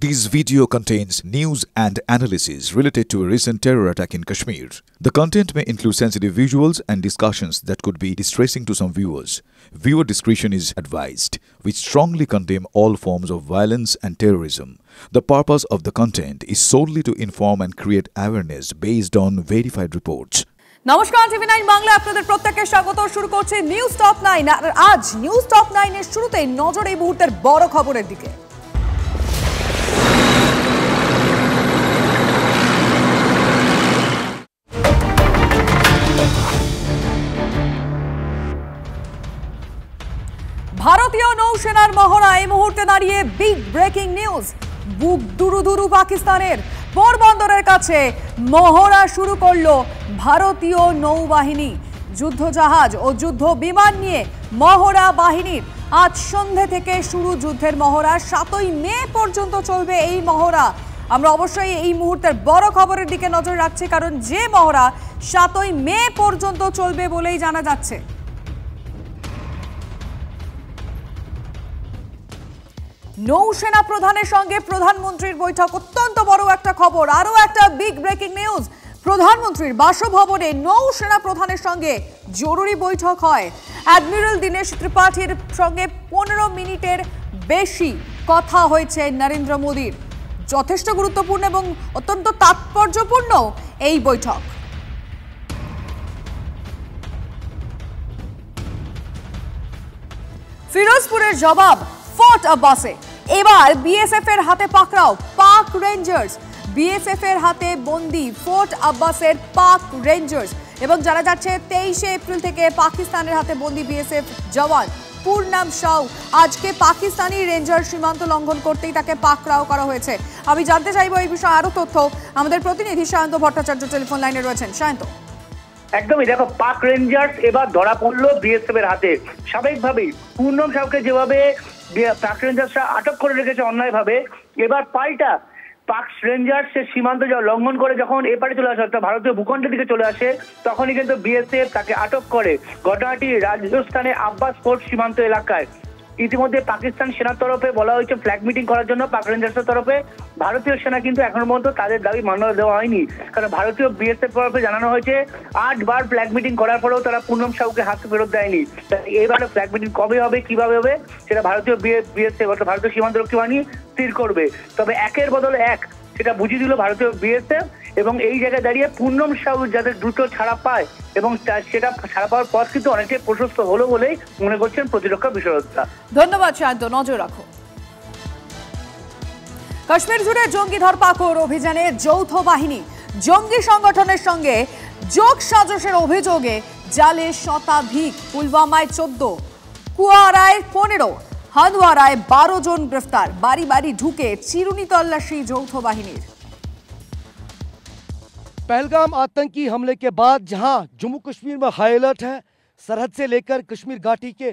This video contains news and analysis related to a recent terror attack in Kashmir. The content may include sensitive visuals and discussions that could be distressing to some viewers. Viewer discretion is advised. We strongly condemn all forms of violence and terrorism. The purpose of the content is solely to inform and create awareness based on verified reports. নমস্কার টিভি9 বাংলা আপনাদের প্রত্যেককে স্বাগত। শুরু করছে news top 9 আর আজ news top 9 এর শুরুতেই নজর এই মুহূর্তের বড় খবরের দিকে। ভারতীয় নৌসেনার মহড়া এই মুহূর্তে দাঁড়িয়ে বিগ ব্রেকিং নিউজ। বুক দুরু পাকিস্তানের পোরবন্দরের কাছে মহড়া শুরু করলো ভারতীয় নৌবাহিনী। যুদ্ধজাহাজ ও যুদ্ধ বিমান নিয়ে মহড়া বাহিনীর আজ সন্ধ্যে থেকে শুরু যুদ্ধের মহড়া। 7ই মে পর্যন্ত চলবে এই মহড়া। আমরা অবশ্যই এই মুহূর্তের বড় খবরের দিকে নজর রাখছি, কারণ যে মহড়া 7ই মে পর্যন্ত চলবে বলেই জানা যাচ্ছে। নৌসেনা প্রধানের সঙ্গে প্রধানমন্ত্রীর বৈঠক, অত্যন্ত বড় একটা খবর। আরো একটা বিগ ব্রেকিং নিউজ, প্রধানমন্ত্রীর বাসভবনে নৌসেনা প্রধানের সঙ্গে জরুরি বৈঠক হয়। অ্যাডমিরাল দীনেশ ত্রিপাঠীর সঙ্গে 15 মিনিটের বেশি কথা হয়েছে নরেন্দ্র মোদীর। যথেষ্ট গুরুত্বপূর্ণ এবং অত্যন্ত তাৎপর্যপূর্ণ এই বৈঠক। ফিরোজপুরের জবাব ফোর্ট আব্বাসে। এবার বিএসএফ এর হাতে পাকড়াও পাক রেঞ্জার্স। বিএসএফ এর হাতে বন্দী ফোর্ট আব্বাসের পাক রেঞ্জার্স। এবং জানা যাচ্ছে 23 এপ্রিল থেকে পাকিস্তানের হাতে বন্দী বিএসএফ জওয়ান পূর্ণাম শাহ আজকে পাকিস্তানি রেঞ্জার সীমান্ত লঙ্ঘন করতেই তাকে পাকড়াও করা হয়েছে। আমি জানতে চাইবো এই বিষয়ে আরো তথ্য। আমাদের প্রতিনিধি সায়ন্ত ভট্টাচার্য টেলিফোন লাইনে রয়েছেন। সায়ন্ত, একদমই দেখো, পাক রেঞ্জার্স এবার ধরা পড়লো বিএসএফ এর হাতে। স্বাভাবিকভাবেই পূর্ণম শাহকে যেভাবে পাক রেঞ্জার্সরা আটক করে রেখেছে অন্যায়ভাবে, এবার পাল্টা পাক রেঞ্জার্স সে সীমান্ত লঙ্ঘন করে যখন এপারে চলে আসে, অর্থাৎ ভারতীয় ভূখণ্ডের দিকে চলে আসে, তখনই কিন্তু বিএসএফ তাকে আটক করে। ঘটনাটি রাজস্থানে আব্বাস ফোর্ট সীমান্ত এলাকায়। ইতিমধ্যে পাকিস্তান সেনার তরফে বলা হয়েছে ফ্ল্যাগ মিটিং করার জন্য পাক রেঞ্জার্সের তরফে। ভারতীয় সেনা কিন্তু এখনো পর্যন্ত তাদের দাবি মান্য দেওয়া হয়নি, কারণ ভারতীয় বিএসএফ তরফে জানানো হয়েছে 8 বার ফ্ল্যাগ মিটিং করার পরেও তারা পূর্ণম শাহকে হাতে ফেরত দেয়নি। এবারে ফ্ল্যাগ মিটিং কবে হবে, কিভাবে হবে, সেটা ভারতীয় বিএসএফ অর্থাৎ ভারতীয় সীমান্তরক্ষী বাহিনী স্থির করবে। তবে একের বদলে এক সেটা বুঝিয়ে দিল ভারতীয় বিএসএফ। এবং এই জায়গায় দাঁড়িয়ে পূর্ণম শাহ যাতে দ্রুত ছাড়া পায় এবং সেটা ছাড়া পাওয়ার পথ কিন্তু অনেকটাই প্রশস্ত হলো বলেই মনে করছেন প্রতিরক্ষা বিশেষজ্ঞরা। ধন্যবাদ সায়ন্ত, নজর রাখো। কাশ্মীর জুড়ে জঙ্গি ধরপাকড় অভিযানে যৌথ বাহিনী। জঙ্গি সংগঠনের সঙ্গে যোগ সাজসের অভিযোগে জালে শতাধিক। পুলওয়ামায় 14, কুয়ারায় 15, হান্দওয়ারায় 12 জন গ্রেফতার। বাড়ি বাড়ি ঢুকে চিরুনি তল্লাশি যৌথ বাহিনীর। पहलगाम आतंकी हमले के बाद जहां जम्मू कश्मीर में हाई अलर्ट है, सरहद से लेकर कश्मीर घाटी के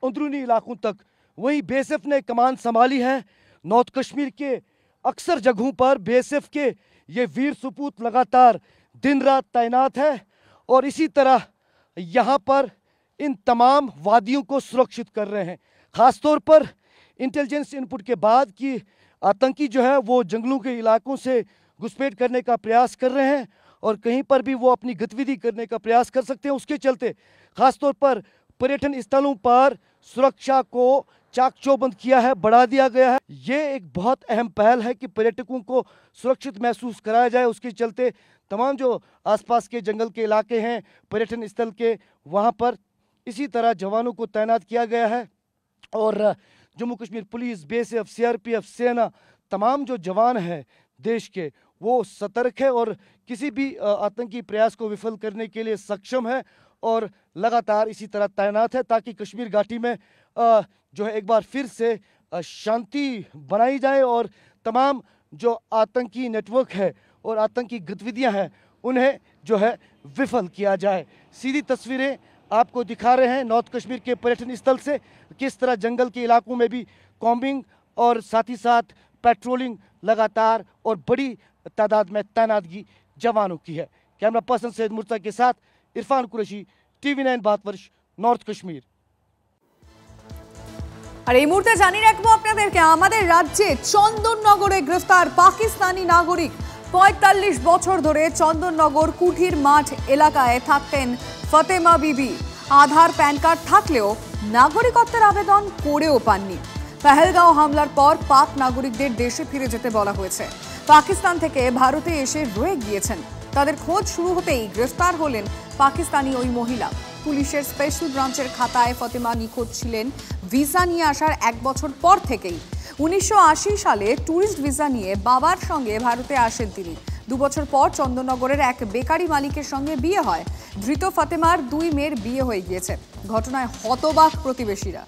अंदरूनी इलाकों तक, वहीं बीएसएफ ने कमान संभाली है। नॉर्थ कश्मीर के अक्सर जगहों पर बीएसएफ के ये वीर सपूत लगातार दिन रात तैनात है और इसी तरह यहां पर इन तमाम वादियों को सुरक्षित कर रहे हैं। ख़ासतौर पर इंटेलिजेंस इनपुट के बाद कि आतंकी जो है वो जंगलों के इलाकों से घुसपैठ करने का प्रयास कर रहे हैं और कहीं पर भी वो अपनी गतिविधि करने का प्रयास कर सकते हैं। उसके चलते ख़ासतौर पर पर्यटन स्थलों पर सुरक्षा को चाक चौबंद किया है, बढ़ा दिया गया है। ये एक बहुत अहम पहल है कि पर्यटकों को सुरक्षित महसूस कराया जाए। उसके चलते तमाम जो आसपास के जंगल के इलाके हैं, पर्यटन स्थल के, वहाँ पर इसी तरह जवानों को तैनात किया गया है। और Jammu Kashmir police, BSF, CRPF, सेना, तमाम जो जवान हैं देश के, वो सतर्क है और किसी भी आतंकी प्रयास को विफल करने के लिए सक्षम है और लगातार इसी तरह तैनात है, ताकि कश्मीर घाटी में जो है एक बार फिर से शांति बनाई जाए और तमाम जो आतंकी नेटवर्क है और आतंकी गतिविधियां हैं उन्हें जो है विफल किया जाए। सीधी तस्वीरें आपको दिखा रहे हैं नॉर्थ कश्मीर के पर्यटन स्थल से, किस तरह जंगल के इलाकों में भी कॉम्बिंग और साथ ही साथ पेट्रोलिंग लगातार और बड़ी तादाद में तैनातगी जवानों की है। कैमरा पर्सन सैयद मुर्तज़ा के साथ इरफान कुरैशी, टीवी9 भारतवर्ष, नॉर्थ कश्मीर। আর এই মুহূর্তে জানিয়ে রাখবো আপনাদেরকে, আমাদের রাজ্যে চন্দননগরে গ্রেফতার পাকিস্তানি নাগরিক। ৪৫ বছর ধরে চন্দননগর কুঠির মাঠ এলাকায় থাকতেন ফতেমা বিবি। আধার প্যান কার্ড থাকলেও নাগরিকত্বের আবেদন করেও পাননি। পেহেলগাঁও হামলার পর পাক নাগরিকদের দেশে ফিরে যেতে বলা হয়েছে। পাকিস্তান থেকে ভারতে এসে রয়ে গিয়েছেন। তাদের খোঁজ শুরু হতেই গ্রেফতার হলেন পাকিস্তানি ওই মহিলা। পুলিশের স্পেশাল ব্রাঞ্চের খাতায় ফতেমা নিখোঁজ ছিলেন ভিসা নিয়ে আসার 1 বছর পর থেকেই। 1980 সালে ট্যুরিস্ট ভিসা নিয়ে বাবার সঙ্গে ভারতে আসেন তিনি। 2 বছর পর চন্দননগরের এক বেকারি মালিকের সঙ্গে বিয়ে হয়। ধৃত ফতেমার 2 মেয়ের বিয়ে হয়ে গিয়েছে। ঘটনায় হতবাক প্রতিবেশীরা।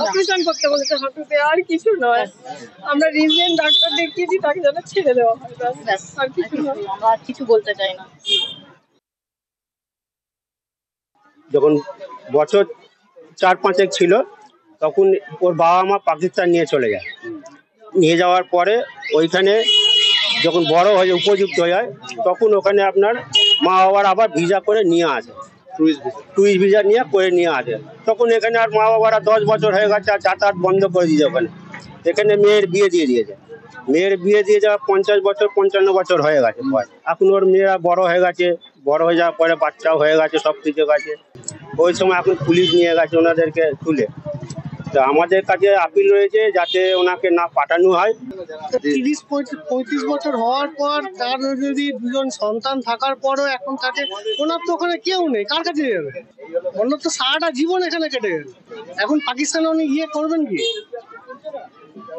অপারেশন করতে বলেছে হাঁটুতে, আর কিছু নয়। আমরা রিজেন্ট ডাক্তার দেখিয়েছি, তাকে যেন ছেড়ে দেওয়া হয়, আর কিছু নয়। আমরা আর কিছু বলতে চাই না। যখন বছর 4-5 ছিল তখন ওর বাবা মা পাকিস্তান নিয়ে চলে যায়। নিয়ে যাওয়ার পরে ওইখানে যখন বড় হয়ে উপযুক্ত হয়ে যায় তখন ওখানে আপনার মা বাবার আবার ভিসা করে নিয়ে আসে, ট্যুরিস্ট ভিসা নিয়ে আসে। তখন এখানে আর মা বাবারা 10 বছর হয়ে গেছে আর যাতায়াত বন্ধ করে দিয়েছে। এখানে মেয়ের বিয়ে দিয়ে দিয়েছে। মেয়ের বিয়ে দিয়ে যাওয়া 50 বছর 55 বছর হয়ে গেছে। এখন ওর মেয়েরা বড় হয়ে গেছে, বড় হয়ে যাওয়ার পরে বাচ্চাও হয়ে গেছে, সব কিছু গেছে। ওই সময় এখন পুলিশ নিয়ে গেছে ওনাদেরকে তুলে। তো আমাদের কাছে আপিল রয়েছে যাতে ওনাকে না পাঠানো হয়। 30-35 বছর হওয়ার পর তার যদি 2জন সন্তান থাকার পরও এখন তাকে, ওনার তো ওখানে কেউ নেই, কার কাছে যাবে? ওনার তো সারাটা জীবন এখানে কেটে গেল। এখন পাকিস্তানে উনি ইয়ে করবেন কি?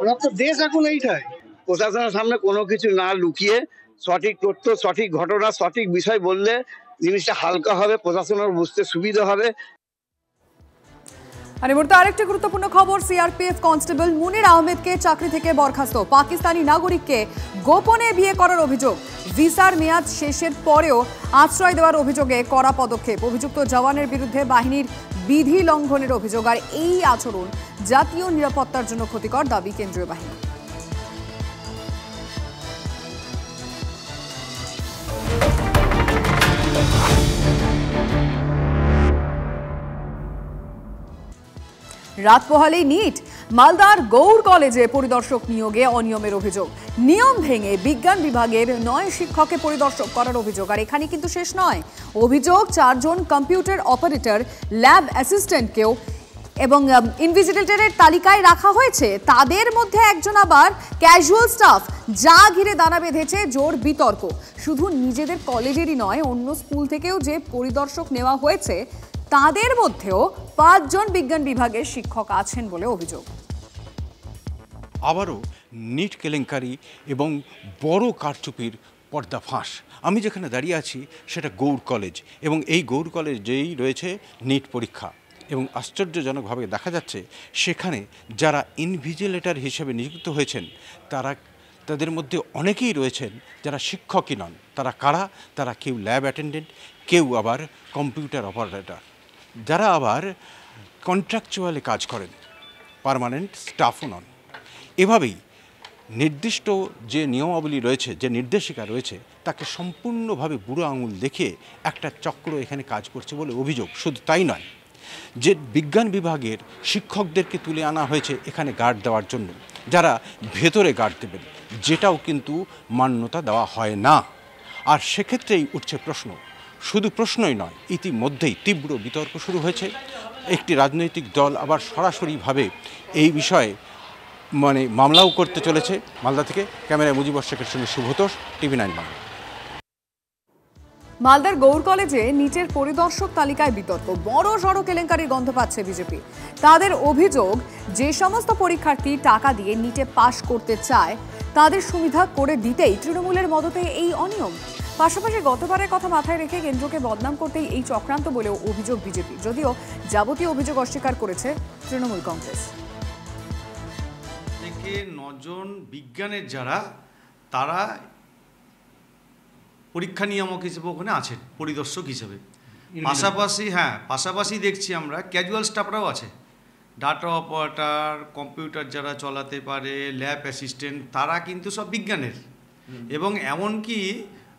ওনার তো দেশ এখন এইটাই। প্রশাসনের সামনে কোনো কিছু না লুকিয়ে সঠিক তথ্য, সঠিক ঘটনা, সঠিক বিষয় বললে জিনিসটা হালকা হবে, প্রশাসনের বুঝতে সুবিধা হবে। আর এই মুহূর্তে আরেকটি গুরুত্বপূর্ণ খবর, সিআরপিএফ কনস্টেবল মুনির আহমেদকে চাকরি থেকে বরখাস্ত। পাকিস্তানি নাগরিককে গোপনে বিয়ে করার অভিযোগ। ভিসার মেয়াদ শেষের পরেও আশ্রয় দেওয়ার অভিযোগে কড়া পদক্ষেপ। অভিযুক্ত জওয়ানের বিরুদ্ধে বাহিনীর বিধি লঙ্ঘনের অভিযোগ। আর এই আচরণ জাতীয় নিরাপত্তার জন্য ক্ষতিকর, দাবি কেন্দ্রীয় বাহিনী। রাত পোহালেই নিট। মালদার গৌড় কলেজে পরিদর্শক নিয়োগে অনিয়মের অভিযোগ। নিয়ম ভেঙে বিজ্ঞান বিভাগের 9 শিক্ষককে পরিদর্শক করার অভিযোগ। আর এখানে কিন্তু শেষ নয়, অভিযোগ 4 জন কম্পিউটার অপারেটর, ল্যাব অ্যাসিস্ট্যান্টকেও এবং ইনভিজিলেটরের তালিকায় রাখা হয়েছে। তাদের মধ্যে একজন আবার ক্যাজুয়াল স্টাফ, যা ঘিরে দানা বেঁধেছে জোর বিতর্ক। শুধু নিজেদের কলেজেরই নয়, অন্য স্কুল থেকেও যে পরিদর্শক নেওয়া হয়েছে তাদের মধ্যেও 5 জন বিজ্ঞান বিভাগের শিক্ষক আছেন বলে অভিযোগ। আবারও নিট কেলেঙ্কারি এবং বড় কারচুপির পর্দাফাঁস। আমি যেখানে দাঁড়িয়ে আছি সেটা গৌড় কলেজ, এবং এই গৌড় কলেজেই রয়েছে নিট পরীক্ষা। এবং আশ্চর্যজনকভাবে দেখা যাচ্ছে সেখানে যারা ইনভিজিলেটর হিসেবে নিযুক্ত হয়েছেন তাদের মধ্যে অনেকেই রয়েছেন যারা শিক্ষকই নন। তারা কারা? তারা কেউ ল্যাব অ্যাটেন্ডেন্ট, কেউ আবার কম্পিউটার অপারেটর, যারা আবার কন্ট্রাকচুয়ালি কাজ করেন, পার্মানেন্ট স্টাফও নন। এভাবেই নির্দিষ্ট যে নিয়মাবলী রয়েছে, যে নির্দেশিকা রয়েছে, তাকে সম্পূর্ণভাবে বুড়ো আঙুল দেখিয়ে একটা চক্র এখানে কাজ করছে বলে অভিযোগ। শুধু তাই নয়, যে বিজ্ঞান বিভাগের শিক্ষকদেরকে তুলে আনা হয়েছে এখানে গার্ড দেওয়ার জন্য, যারা ভেতরে গার্ড দেবেন, যেটাও কিন্তু মান্যতা দেওয়া হয় না। আর সেক্ষেত্রেই উঠছে প্রশ্ন, শুধু প্রশ্নই নয়, ইতিমধ্যেই তীব্র বিতর্ক শুরু হয়েছে। একটি রাজনৈতিক দল আবার সরাসরিভাবে এই বিষয়ে মামলাও করতে চলেছে। মালদা থেকে ক্যামেরায় মুজিবর শেখের সঙ্গে শুভতোষ, TV9 বাংলা। মালদার গৌড় কলেজে নিটের পরিদর্শক তালিকায় বিতর্ক। বড় সড় কেলেঙ্কারির গন্ধ পাচ্ছে বিজেপি। তাদের অভিযোগ, যে সমস্ত পরীক্ষার্থী টাকা দিয়ে নিটে পাশ করতে চায় তাদের সুবিধা করে দিতেই তৃণমূলের মদতে এই অনিয়ম। পাশাপাশি গতবারের কথা মাথায় রেখে কেন্দ্রকে বদনাম করতেই এই চক্রান্ত বলেও অভিযোগ বিজেপি, যদিও যাবতীয় অভিযোগ অস্বীকার করেছে তৃণমূল কংগ্রেস। 9 জন বিজ্ঞানের যারা, তারা পরীক্ষা নিয়ামক হিসেবে ওখানে আছেন, পরিদর্শক হিসেবে। পাশাপাশি দেখছি আমরা ক্যাজুয়াল স্টাফরাও আছে, ডাটা অপারেটর, কম্পিউটার যারা চালাতে পারে, ল্যাব অ্যাসিস্ট্যান্ট, তারা কিন্তু সব বিজ্ঞানের। এবং এমনকি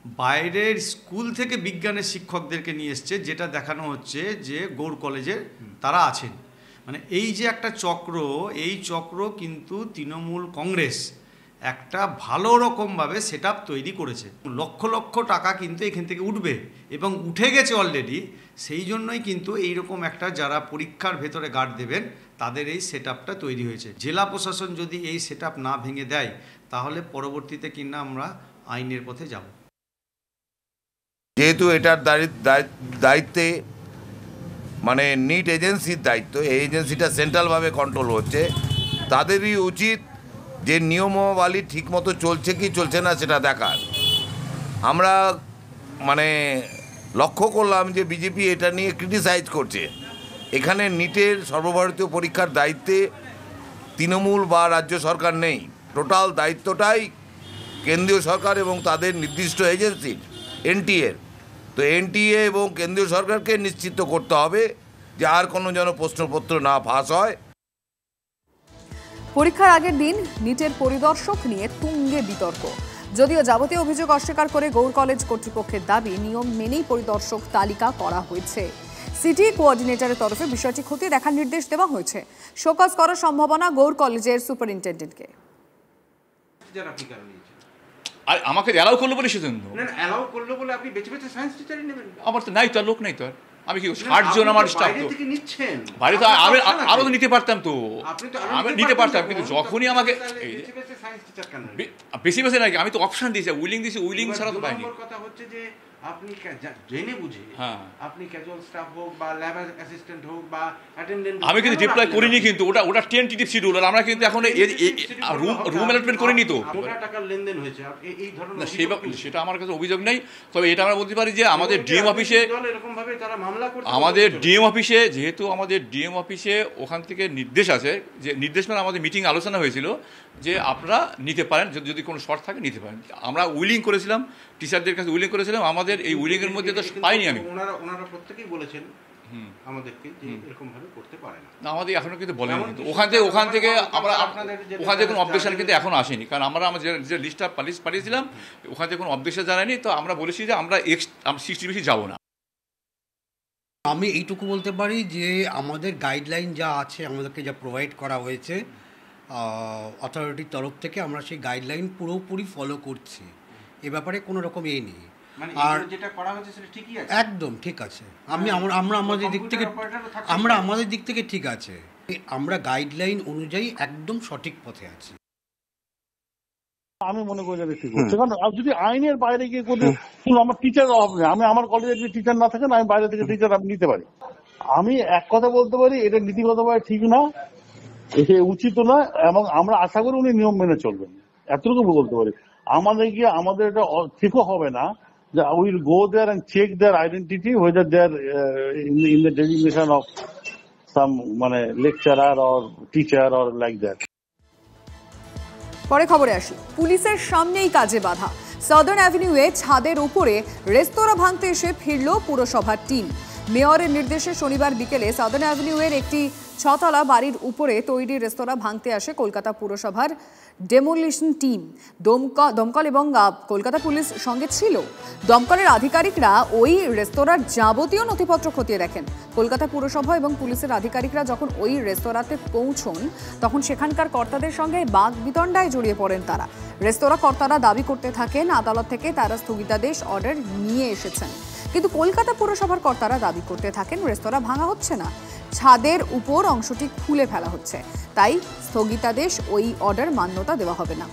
বাইরের স্কুল থেকে বিজ্ঞানের শিক্ষকদেরকে নিয়ে এসছে, যেটা দেখানো হচ্ছে যে গৌড় কলেজে তারা আছেন। মানে এই যে একটা চক্র, এই চক্র কিন্তু তৃণমূল কংগ্রেস একটা ভালো রকমভাবে সেট আপ তৈরি করেছে। লক্ষ লক্ষ টাকা কিন্তু এখান থেকে উঠবে এবং উঠে গেছে অলরেডি। সেই জন্যই কিন্তু এইরকম একটা যারা পরীক্ষার ভেতরে গার্ড দেবেন তাদের এই সেট আপটা তৈরি হয়েছে। জেলা প্রশাসন যদি এই সেট আপ না ভেঙে দেয় তাহলে পরবর্তীতে কিনা আমরা আইনের পথে যাব। যেহেতু এটার দায়িত্বে মানে নিট এজেন্সির দায়িত্ব, এই এজেন্সিটা সেন্ট্রালভাবে কন্ট্রোল হচ্ছে, তাদেরই উচিত যে নিয়মাবলী ঠিকমতো চলছে কি চলছে না সেটা দেখার। আমরা মানে লক্ষ্য করলাম যে বিজেপি এটা নিয়ে ক্রিটিসাইজ করছে। এখানে নিটের সর্বভারতীয় পরীক্ষার দায়িত্বে তৃণমূল বা রাজ্য সরকার নেই, টোটাল দায়িত্বটাই কেন্দ্রীয় সরকার এবং তাদের নির্দিষ্ট এজেন্সির এনটিএর। তো এনটিএ এবং কেন্দ্রীয় সরকারকে নিশ্চিত করতে হবে যে আর কোনো যেন প্রশ্নপত্র না ফাঁস হয়। পরীক্ষার আগের দিন নিটের পরিদর্শক নিয়ে তুঙ্গে বিতর্ক। যদিও যাবতীয় অভিযোগ অস্বীকার করে গৌড় কলেজ কর্তৃপক্ষের দাবি নিয়ম মেনেই পরিদর্শক তালিকা করা হয়েছে। সিটি কোঅর্ডিনেটরের তরফে বিষয়টি খতিয়ে দেখার নির্দেশ দেওয়া হয়েছে। শোকজ করার সম্ভাবনা গৌড় কলেজের সুপারিনটেন্ডেন্টকে। আর আমাকে অ্যালাউ করলো বলে সেজন্য অ্যালাউ করলো বলে আপনি বেঁচে বেঁচে সায়েন্স টিচারই নেবেন? আমার তো নাই, তো লোক নাই, তো আমি কি 60 জন আমার স্টাফ, তো বাইরে তো আমি আরো নিতে পারতাম, তো আমি নিতে পারতাম, কিন্তু যখনই আমাকে বেশি বেশি নাকি আমি তো অপশন দিয়েছি, উইলিং দিয়েছি, উইলিং ছাড়া তো পাইনি। কথা হচ্ছে যে আপনি জেনে বুঝে আপনি ক্যাজুয়াল স্টাফ হোক বা ল্যাব অ্যাসিস্ট্যান্ট হোক বা অ্যাটেন্ডেন্ট, আমি কিন্তু ডিপ্লয় করিনি, কিন্তু ওটা টেন্টেটিভ শিডিউল, আর আমরা কিন্তু এখন রুম অ্যালটমেন্ট করিনি। তো টাকার লেনদেন হয়েছে এই ধরনের, সেটা আমার কাছে অভিযোগ নেই। তবে এটা আমরা বলতে পারি যে আমাদের ডিএম অফিসে এরকম ভাবে তারা মামলা করছে, আমাদের ডিএম অফিসে, যেহেতু আমাদের ডিএম অফিসে ওখান থেকে নির্দেশ আছে, যে নির্দেশ মানে আমাদের মিটিং আলোচনা হয়েছিল যে আপনারা নিতে পারেন, যদি কোনো শর্ট থাকে নিতে পারেন। আমরা উইলিং করেছিলাম, টিচারদের কাছে উইলিং করেছিলাম, আমাদের এই উইলিং এর মধ্যে তো পাইনি। আমি ওনারা প্রত্যেকেই বলেছেন আমাদেরকে যে এরকম ভাবে করতে পারে না, আমাদের এখনো কিন্তু বলেনি। ওখান থেকে আমরা ওখান থেকে কোনো অবজেকশন কিন্তু এখনো আসেনি, কারণ আমরা যে লিস্টটা পাঠিয়েছিলাম ওখান থেকে কোনো অবজেকশন জানায়নি। তো আমরা বলেছি যে আমরা 60 বেশি যাবো না। আমি এইটুকু বলতে পারি যে আমাদের গাইডলাইন যা আছে, আমাদেরকে যা প্রোভাইড করা হয়েছে অথরিটির তরফ থেকে, আমরা সেই গাইডলাইন পুরোপুরি ফলো করছি। এ ব্যাপারে কোনো রকম নেই। আর যেটা করা হয়েছে সেটা ঠিকই আছে, একদম ঠিক আছে। আমরা আমাদের দিক থেকে ঠিক আছে, আমরা গাইডলাইন অনুযায়ী একদম সঠিক পথে আছি। আমি মনে করি ঠিক হচ্ছে, কারণ যদি আইনের বাইরে গিয়ে করি, আমার টিচার অভাব নেই। আমি আমার কলেজে যদি টিচার না থাকে, আমি বাইরে থেকে টিচার আমি নিতে পারি। আমি এক কথা বলতে পারি, এটা নীতিগতভাবে ঠিক না, এটা উচিত না, এবং আমরা আশা করি উনি নিয়ম মেনে চলবেন, এতটুকু বলতে পারি। আমাদের এটা ঠিকও হবে না যে will go there and check their identity whether they are in the designation of some মানে lecturer or teacher or like that. পরে খবরে আসি। পুলিশের সামনেই কাজে বাধা। সাদার্ন অ্যাভিনিউয়ে ছাদের উপরে রেস্তোরাঁ ভাঙতে এসে ফিরল পুরসভার টিম। মেয়রের নির্দেশে শনিবার বিকেলে সাদার্ন অ্যাভিনিউয়ের একটি 6তলা বাড়ির উপরে তৈরি রেস্তোরাঁ ভাঙতে আসে কলকাতা পুরসভার ডেমোলিশন টিম। দমকল এবং কলকাতা পুলিশ সঙ্গে ছিল। দমকলের আধিকারিকরা ওই রেস্তোরাঁর যাবতীয় নথিপত্র খতিয়ে দেখেন। কলকাতা পুরসভা এবং পুলিশের আধিকারিকরা যখন ওই রেস্তোরাঁতে পৌঁছন, তখন সেখানকার কর্তাদের সঙ্গে বাকবিতণ্ডায় জড়িয়ে পড়েন তারা। রেস্তোরাঁ কর্তারা দাবি করতে থাকেন আদালত থেকে তারা স্থগিতাদেশ অর্ডার নিয়ে এসেছেন, কিন্তু কলকাতা পুরসভার কর্তারা দাবি করতে থাকেন রেস্তোরাঁ ভাঙা হচ্ছে না, ছাদের উপর অংশটি খুলে ফেলা হচ্ছে, তাই স্থগিতাদেশ ওই অর্ডার মান্যতা দেওয়া হবে না।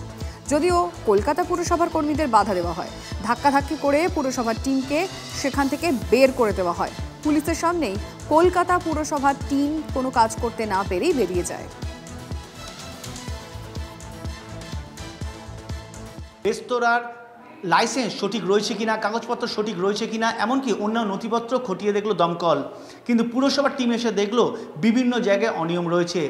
যদিও কলকাতা পুরসভার কর্মীদের বাধা দেওয়া হয়, ধাক্কাধাক্কি করে পুরসভার টিমকে সেখান থেকে বের করে দেওয়া হয়। পুলিশের সামনেই কলকাতা পুরসভার টিম কোনো কাজ করতে না পেরেই বেরিয়ে যায়। রেস্তোরাঁর লাইসেন্স সঠিক রয়েছে কিনা, কাগজপত্র সঠিক রয়েছে কিনা, এমনকি অন্যান্য নথিপত্র খতিয়ে দেখলো দমকল, কিন্তু পুরসভার টিম এসে দেখলো বিভিন্ন জায়গায় অনিয়ম রয়েছে।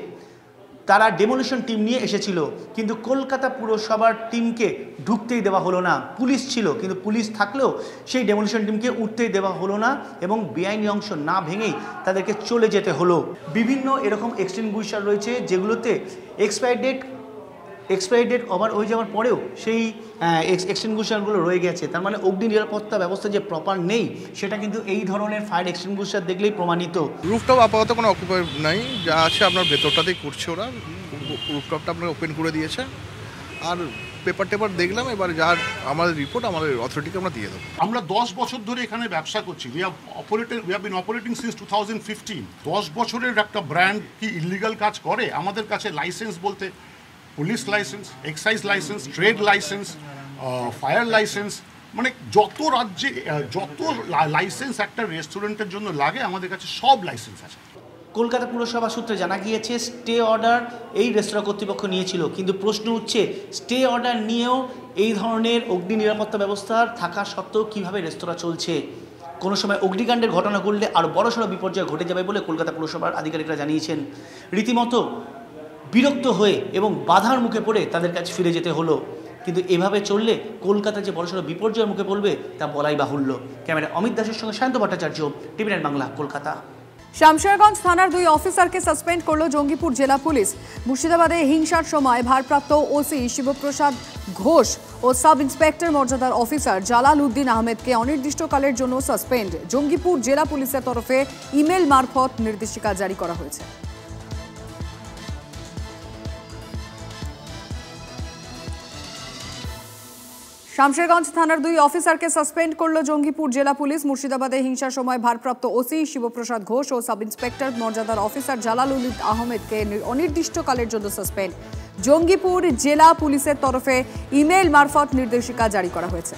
তারা ডেমোলিশন টিম নিয়ে এসেছিল, কিন্তু কলকাতা পুরসভার টিমকে ঢুকতেই দেওয়া হলো না। পুলিশ ছিল, কিন্তু পুলিশ থাকলেও সেই ডেমোলিশন টিমকে উঠতেই দেওয়া হলো না এবং বেআইনি অংশ না ভেঙেই তাদেরকে চলে যেতে হলো। বিভিন্ন এরকম এক্সটিংগুইশার রয়েছে যেগুলোতে expire date expiry date over হয়ে যাওয়ার পরেও সেই এক্সটিংগুইশারগুলো রয়ে গেছে। তার মানে অগ্নি নিরাপত্তা ব্যবস্থা যে প্রপার নেই সেটা কিন্তু এই ধরনের ফায়ার এক্সটিংগুইশার দেখলেই প্রমাণিত। রুফটপ আপাতত কোনো অকুপাই নাই, যা আছে আপনার ভেতরটাতেই করছে ওরা, রুফটপটা আপনার ওপেন করে দিয়েছে। আর পেপার টেপার দেখলাম, এবার যার আমাদের রিপোর্ট আমাদের অথরিটিকে আমরা দিয়ে দেবো। আমরা 10 বছর ধরে এখানে ব্যবসা করছি, we have been operating since 2015। 10 বছরের একটা ব্র্যান্ড কি ইলিগাল কাজ করে? আমাদের কাছে লাইসেন্স বলতে police licence, excise licence, trade licence, fire licence, মানে যত রাজ্যে যত লাইসেন্স একটা রেস্টুরেন্টের জন্য লাগে আমাদের কাছে সব লাইসেন্স আছে। কলকাতা পুরসভা সূত্রে জানা গিয়েছে স্টে অর্ডার এই রেস্তোরাঁ কর্তৃপক্ষ নিয়েছিল, কিন্তু প্রশ্ন উঠছে স্টে অর্ডার নিয়েও এই ধরনের অগ্নি নিরাপত্তা ব্যবস্থা থাকা সত্ত্বেও কীভাবে রেস্তোরাঁ চলছে। কোনো সময় অগ্নিকাণ্ডের ঘটনা ঘটলে আরও বড়সড় বিপর্যয় ঘটে যাবে বলে কলকাতা পুরসভার আধিকারিকরা জানিয়েছেন। রীতিমতো বিরক্ত হয়ে এবং বাধার মুখে পড়ে তাদের কাছে ফিরে যেতে হলো। কিন্তু এভাবে চললে কলকাতা যে বড়সড় বিপর্যয়ের মুখে পড়বে তা বলাই বাহুল্য। ক্যামেরা অমিত দাসের সঙ্গে শান্ত ভট্টাচার্য, টিভি 9 বাংলা, কলকাতা। শামশেরগঞ্জ থানার 2 অফিসারকে সাসপেন্ড করল জঙ্গিপুর জেলা পুলিশ। মুর্শিদাবাদে হিংসার সময় ভারপ্রাপ্ত ওসি শিবপ্রসাদ ঘোষ ও সাব ইন্সপেক্টর মর্যাদার অফিসার জালাল উদ্দিন আহমেদকে অনির্দিষ্টকালের জন্য সাসপেন্ড। জঙ্গিপুর জেলা পুলিশের তরফে ইমেল মারফত নির্দেশিকা জারি করা হয়েছে। শামশেরগঞ্জ থানার 2 অফিসারকে সাসপেন্ড করল জঙ্গিপুর জেলা পুলিশ। মুর্শিদাবাদে হিংসার সময় ভারপ্রাপ্ত ওসি শিবপ্রসাদ ঘোষ ও সাব ইন্সপেক্টর মর্যাদার অফিসার জালাল উদ্দিন আহমেদকে অনির্দিষ্টকালের জন্য সাসপেন্ড। জঙ্গিপুর জেলা পুলিশের তরফে ইমেল মারফত নির্দেশিকা জারি করা হয়েছে।